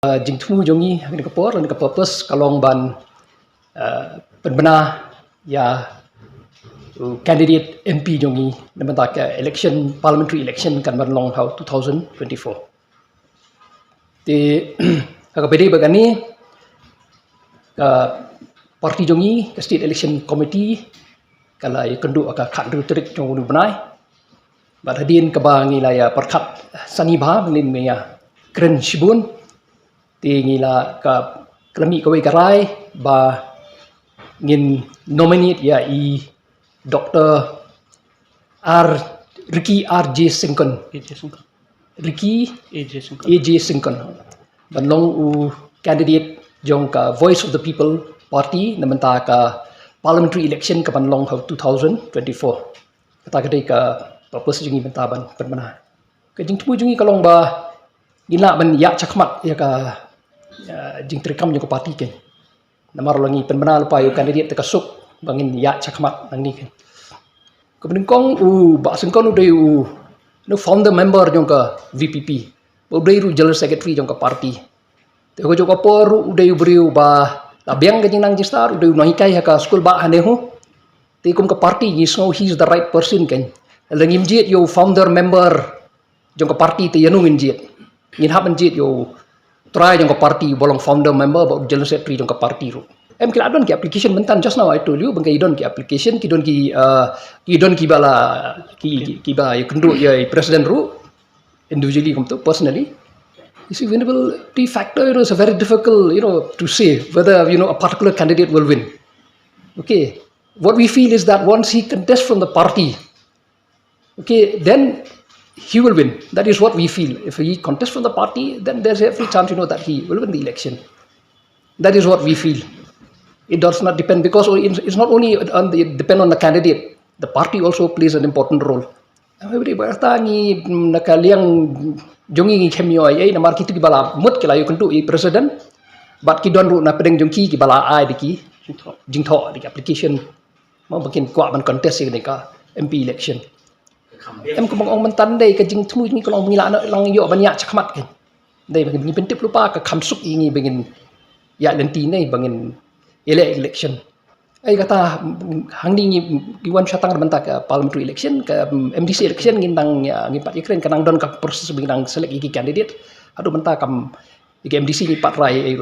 jing thu jongi ni kapor ni purpose kalong ban penbena ya candidate MP jongi naman ta election parliamentary election kan ban long hau 2024 ti pwede bagani parti jongi ke state election committee kala ikendu aka khandu trik jong nu banai bat hadin ke bangi la ya perkat sani ba ngin meya kren shibun ti ngila ka klami kawai karai ba ngin nominate ya Dr. Ricky A.J.Syngkon Ricky A.J.Syngkon ban long u candidate jong ka Voice of the People party namanta ka parliamentary election ka ban long 2024 kata kadai ka purpose jungi bentaban permana ka jing tu jungi kalong ba gila ban ya chakmat ya ka jing terkam jong parti ke namar langi permana lupa yu candidate ka suk bangin ya chakmat nang ni ke kemudian kong ba sengkon udah no founder member jong ka VPP udah general secretary jong ka parti te ko jong ka por udah beriu ba labiang ka jing nang jistar udah nahikai ka school ba hanehu te kum ka parti you know he's the right person kan langim jet yo founder member jong ka parti te yanu ngin jet ngin happen jet yo try jong ka parti bolong founder member ba general secretary jong ka parti ru em kila don ki application mentan just now I told you bangkai don ki application ki don ki bala ki ba you can do ya president ru individually come to personally you see winnability factor is a very difficult to say whether a particular candidate will win. Okay, what we feel is that once he contests from the party, okay, then he will win. That is what we feel. If he contests from the party, then there's every chance that he will win the election. That is what we feel. It does not depend because it's not only depend on the candidate. The party also plays an important role. Everybody berkata ni nakaliang jongi kemio ay namar kitu ki bala mut kila you can do president but ki don ru na pedeng jongki ki bala ai diki jingtho di application mau bikin kuat ban contest ni ka MP election em ko mong mentan dei ka jing thmu ni ko long ngila lang yo banyak chakmat kan dei bangin pentip lupa ka khamsuk ingi bangin ya lenti nei bangin election ay kata hangding iwan syatang bentak ke parliamentary election ke MDC election ngintang ngipat ikren kanang don ka proses bingdang select iki candidate adu bentak kam iki MDC ngipat rai ai